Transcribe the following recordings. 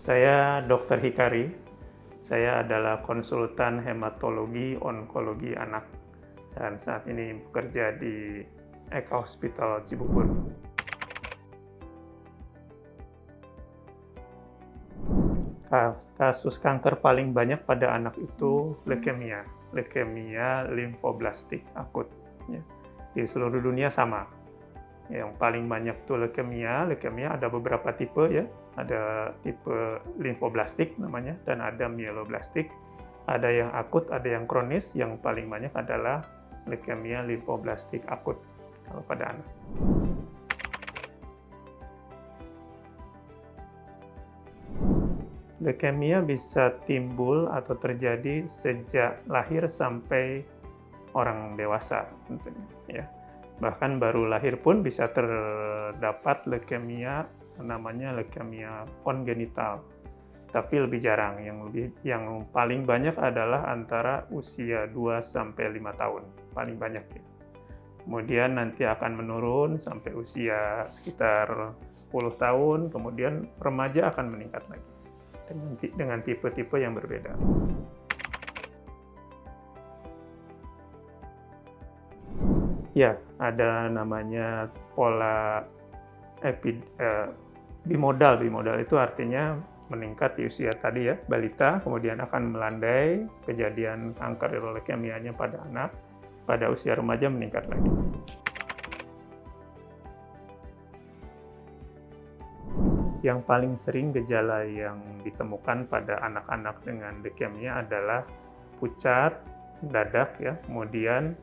Saya Dr. Hikari. Saya adalah konsultan hematologi onkologi anak dan saat ini bekerja di Eka Hospital Cibubur. Kasus kanker paling banyak pada anak itu leukemia limfoblastik akut. Di seluruh dunia sama. Yang paling banyak itu leukemia ada beberapa tipe ya. Ada tipe limfoblastik namanya, dan ada myeloblastik. Ada yang akut, ada yang kronis. Yang paling banyak adalah leukemia limfoblastik akut kalau pada anak. Leukemia bisa timbul atau terjadi sejak lahir sampai orang dewasa tentunya ya. Bahkan baru lahir pun bisa terdapat leukemia, namanya leukemia kongenital. Tapi lebih jarang, yang paling banyak adalah antara usia 2 sampai 5 tahun, paling banyak ya. Kemudian nanti akan menurun sampai usia sekitar 10 tahun, kemudian remaja akan meningkat lagi dengan tipe-tipe yang berbeda. Ya, ada namanya pola bimodal. Bimodal itu artinya meningkat di usia tadi ya, balita, kemudian akan melandai kejadian kanker leukemianya pada anak, pada usia remaja meningkat lagi. Yang paling sering gejala yang ditemukan pada anak-anak dengan leukemia adalah pucat, dadak ya, kemudian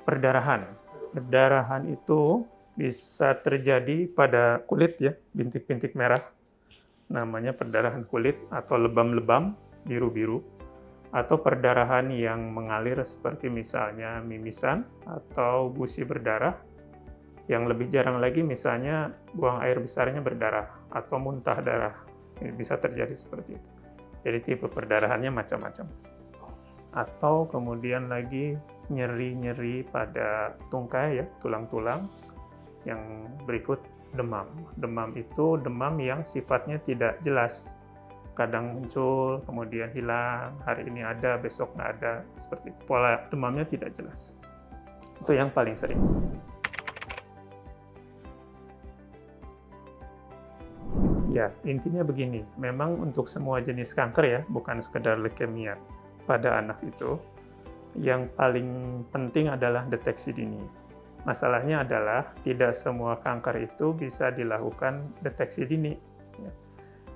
perdarahan. Perdarahan itu bisa terjadi pada kulit ya, bintik-bintik merah. Namanya perdarahan kulit atau lebam-lebam biru-biru. Atau perdarahan yang mengalir seperti misalnya mimisan atau gusi berdarah. Yang lebih jarang lagi misalnya buang air besarnya berdarah atau muntah darah. Ini bisa terjadi seperti itu. Jadi tipe perdarahannya macam-macam. Atau kemudian lagi nyeri-nyeri pada tungkai ya, tulang-tulang. Yang berikut demam. Demam itu demam yang sifatnya tidak jelas. Kadang muncul, kemudian hilang, hari ini ada, besok nggak ada. Seperti itu. Pola demamnya tidak jelas. Itu yang paling sering. Ya, intinya begini, memang untuk semua jenis kanker ya, bukan sekedar leukemia pada anak itu, yang paling penting adalah deteksi dini. Masalahnya adalah tidak semua kanker itu bisa dilakukan deteksi dini.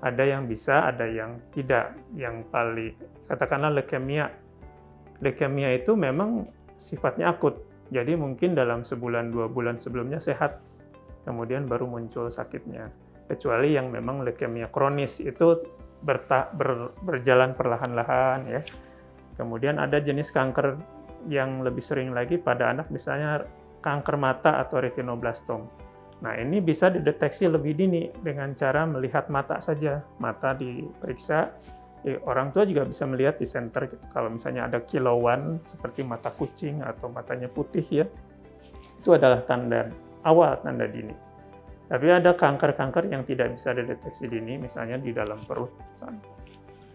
Ada yang bisa, ada yang tidak. Yang paling, katakanlah leukemia. Leukemia itu memang sifatnya akut, jadi mungkin dalam sebulan, 2 bulan sebelumnya sehat, kemudian baru muncul sakitnya. Kecuali yang memang leukemia kronis itu berjalan perlahan-lahan ya. Kemudian ada jenis kanker yang lebih sering lagi pada anak, misalnya kanker mata atau retinoblastom. Nah, ini bisa dideteksi lebih dini dengan cara melihat mata saja. Mata diperiksa, orang tua juga bisa melihat di center gitu. Kalau misalnya ada kilauan seperti mata kucing atau matanya putih ya, itu adalah tanda awal, tanda dini. Tapi ada kanker-kanker yang tidak bisa dideteksi dini, misalnya di dalam perut,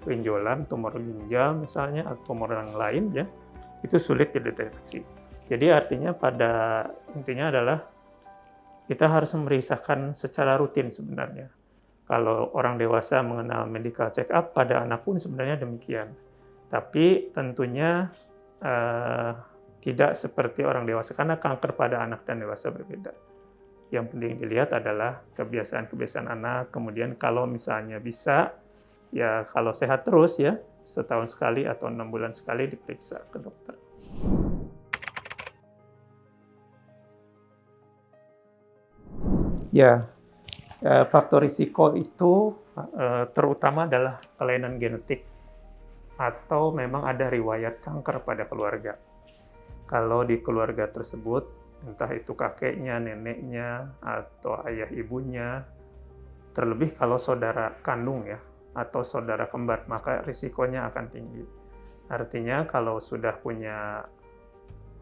benjolan, tumor ginjal misalnya, atau tumor yang lain ya, itu sulit dideteksi. Jadi artinya intinya adalah kita harus memeriksakan secara rutin sebenarnya. Kalau orang dewasa mengenal medical check up, pada anak pun sebenarnya demikian. Tapi tentunya tidak seperti orang dewasa, karena kanker pada anak dan dewasa berbeda. Yang penting dilihat adalah kebiasaan-kebiasaan anak, kemudian kalau misalnya bisa, ya kalau sehat terus ya, setahun sekali atau 6 bulan sekali diperiksa ke dokter. Ya, faktor risiko itu terutama adalah kelainan genetik atau memang ada riwayat kanker pada keluarga. Kalau di keluarga tersebut, entah itu kakeknya, neneknya, atau ayah ibunya, terlebih kalau saudara kandung ya, atau saudara kembar, maka risikonya akan tinggi. Artinya kalau sudah punya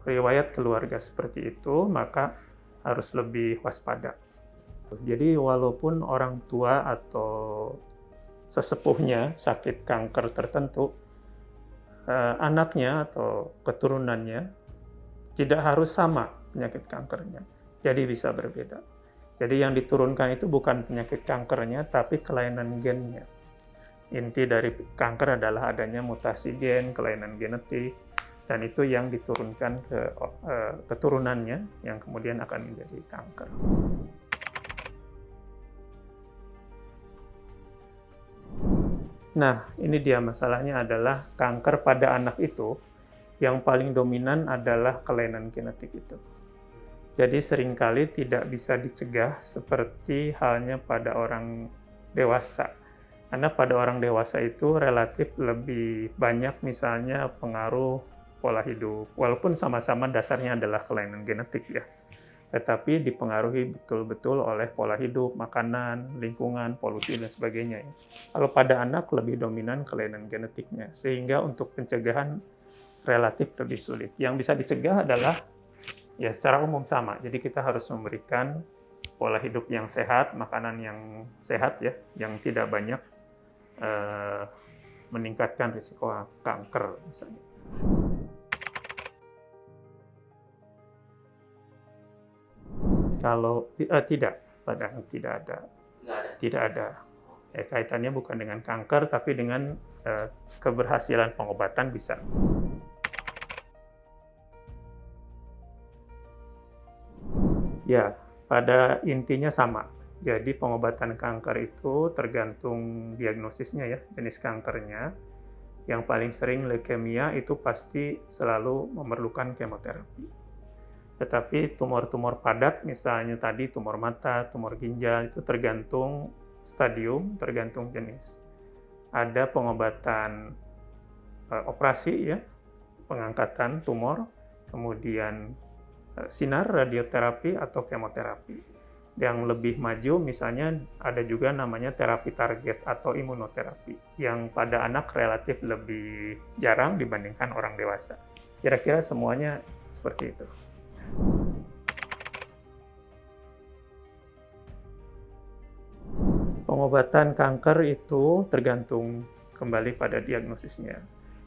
riwayat keluarga seperti itu, maka harus lebih waspada. Jadi walaupun orang tua atau sesepuhnya sakit kanker tertentu, anaknya atau keturunannya tidak harus sama penyakit kankernya, jadi bisa berbeda. Jadi yang diturunkan itu bukan penyakit kankernya, tapi kelainan gennya. Inti dari kanker adalah adanya mutasi gen, kelainan genetik, dan itu yang diturunkan ke keturunannya, yang kemudian akan menjadi kanker. Nah, ini dia masalahnya adalah kanker pada anak itu, yang paling dominan adalah kelainan genetik itu. Jadi seringkali tidak bisa dicegah seperti halnya pada orang dewasa. Karena pada orang dewasa itu relatif lebih banyak misalnya pengaruh pola hidup, walaupun sama-sama dasarnya adalah kelainan genetik ya. Tetapi dipengaruhi betul-betul oleh pola hidup, makanan, lingkungan, polusi, dan sebagainya. Kalau pada anak lebih dominan kelainan genetiknya, sehingga untuk pencegahan relatif lebih sulit. Yang bisa dicegah adalah ya secara umum sama. Jadi kita harus memberikan pola hidup yang sehat, makanan yang sehat ya, yang tidak banyak meningkatkan risiko kanker misalnya. Kalau tidak, padahal tidak ada. Tidak ada. Kaitannya bukan dengan kanker, tapi dengan keberhasilan pengobatan bisa. Ya, pada intinya sama. Jadi pengobatan kanker itu tergantung diagnosisnya ya, jenis kankernya. Yang paling sering leukemia itu pasti selalu memerlukan kemoterapi. Tetapi tumor-tumor padat, misalnya tadi tumor mata, tumor ginjal, itu tergantung stadium, tergantung jenis. Ada pengobatan operasi ya, pengangkatan tumor, kemudian sinar radioterapi atau kemoterapi. Yang lebih maju misalnya ada juga namanya terapi target atau imunoterapi yang pada anak relatif lebih jarang dibandingkan orang dewasa. Kira-kira semuanya seperti itu. Pengobatan kanker itu tergantung kembali pada diagnosisnya.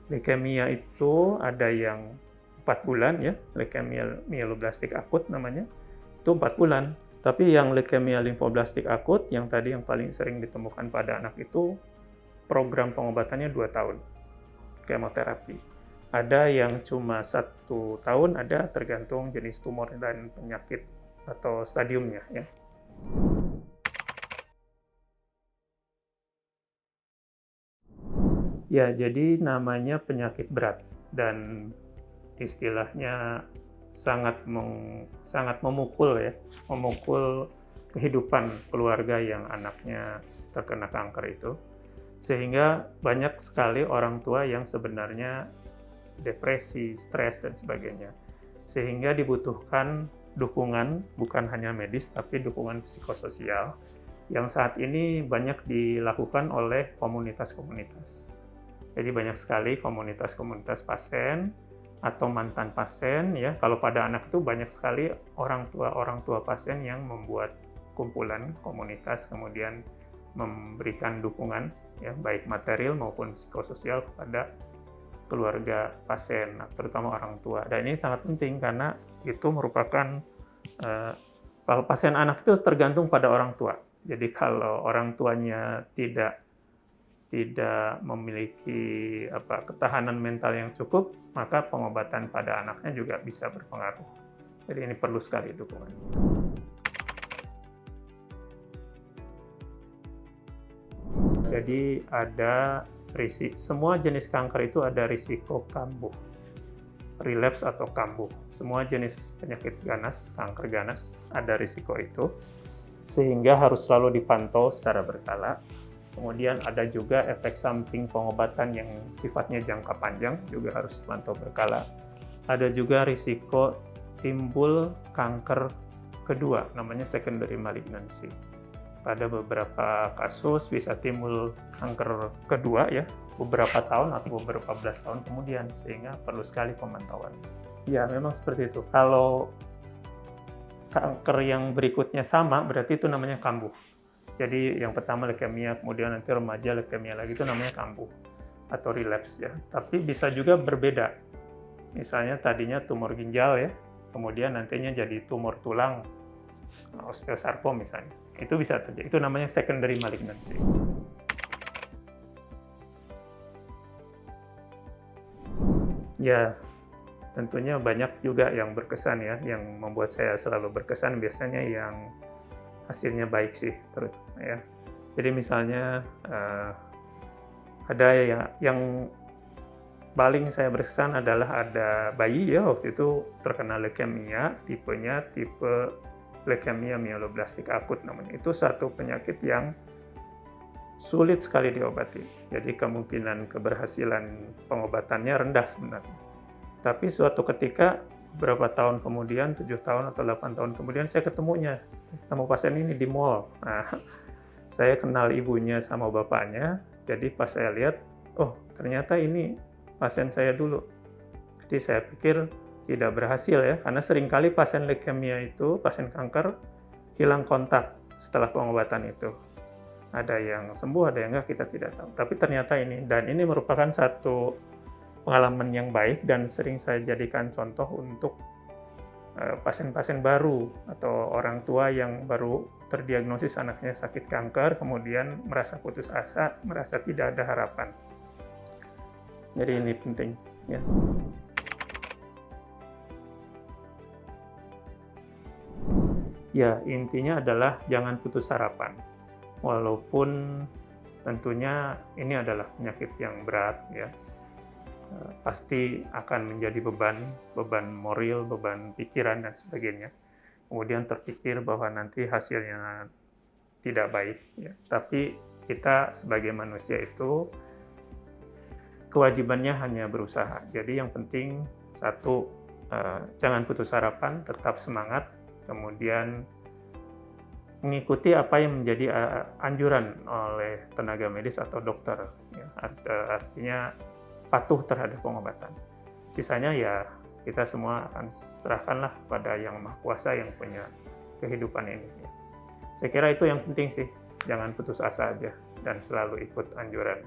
Leukemia itu ada yang 4 bulan ya, leukemia mieloblastik akut namanya, itu 4 bulan. Tapi yang leukemia limfoblastik akut, yang tadi yang paling sering ditemukan pada anak itu, program pengobatannya 2 tahun, kemoterapi. Ada yang cuma 1 tahun, ada tergantung jenis tumor dan penyakit atau stadiumnya ya. Ya, jadi namanya penyakit berat dan istilahnya sangat memukul ya, memukul kehidupan keluarga yang anaknya terkena kanker itu. Sehingga banyak sekali orang tua yang sebenarnya depresi, stres, dan sebagainya. Sehingga dibutuhkan dukungan, bukan hanya medis, tapi dukungan psikososial, yang saat ini banyak dilakukan oleh komunitas-komunitas. Jadi banyak sekali komunitas-komunitas pasien, atau mantan pasien ya. Kalau pada anak itu banyak sekali orang tua pasien yang membuat kumpulan komunitas, kemudian memberikan dukungan ya, baik material maupun psikososial kepada keluarga pasien, terutama orang tua. Dan ini sangat penting karena itu merupakan kalau pasien anak itu tergantung pada orang tua. Jadi kalau orang tuanya tidak memiliki ketahanan mental yang cukup, maka pengobatan pada anaknya juga bisa berpengaruh. Jadi ini perlu sekali dukungan. Jadi ada semua jenis kanker itu ada risiko kambuh, relapse atau kambuh. Semua jenis penyakit ganas, kanker ganas ada risiko itu, sehingga harus selalu dipantau secara berkala. Kemudian ada juga efek samping pengobatan yang sifatnya jangka panjang, juga harus dipantau berkala. Ada juga risiko timbul kanker kedua, namanya secondary malignancy. Pada beberapa kasus bisa timbul kanker kedua ya, beberapa tahun atau beberapa belas tahun kemudian, sehingga perlu sekali pemantauan. Ya, memang seperti itu. Kalau kanker yang berikutnya sama, berarti itu namanya kambuh. Jadi yang pertama leukemia, kemudian nanti remaja leukemia lagi, itu namanya kambuh atau relapse ya. Tapi bisa juga berbeda. Misalnya tadinya tumor ginjal ya, kemudian nantinya jadi tumor tulang, osteosarkom misalnya. Itu bisa terjadi. Itu namanya secondary malignancy. Ya, tentunya banyak juga yang berkesan ya, yang membuat saya selalu berkesan biasanya yang hasilnya baik sih, terutama ya. Jadi misalnya ada yang paling saya berkesan adalah ada bayi ya waktu itu terkena leukemia, tipenya tipe leukemia myeloblastik akut namanya. Itu satu penyakit yang sulit sekali diobati. Jadi kemungkinan keberhasilan pengobatannya rendah sebenarnya. Tapi suatu ketika beberapa tahun kemudian, 7 tahun atau 8 tahun kemudian saya ketemu pasien ini di mall. Nah, saya kenal ibunya sama bapaknya, jadi pas saya lihat, oh ternyata ini pasien saya dulu. Jadi saya pikir tidak berhasil ya, karena seringkali pasien leukemia itu, pasien kanker, hilang kontak setelah pengobatan itu. Ada yang sembuh, ada yang enggak, kita tidak tahu. Tapi ternyata ini, dan ini merupakan satu pengalaman yang baik dan sering saya jadikan contoh untuk pasien-pasien baru atau orang tua yang baru terdiagnosis anaknya sakit kanker, kemudian merasa putus asa, merasa tidak ada harapan. Jadi ini penting. Ya. Ya, intinya adalah jangan putus harapan. Walaupun tentunya ini adalah penyakit yang berat, ya, pasti akan menjadi beban moral, beban pikiran dan sebagainya. Kemudian terpikir bahwa nanti hasilnya tidak baik, ya. Tapi kita sebagai manusia itu kewajibannya hanya berusaha. Jadi yang penting satu, jangan putus harapan, tetap semangat, kemudian mengikuti apa yang menjadi anjuran oleh tenaga medis atau dokter. Ya. Artinya patuh terhadap pengobatan. Sisanya ya kita semua akan serahkanlah pada Yang Maha Kuasa yang punya kehidupan ini. Ya. Saya kira itu yang penting sih, jangan putus asa aja dan selalu ikut anjuran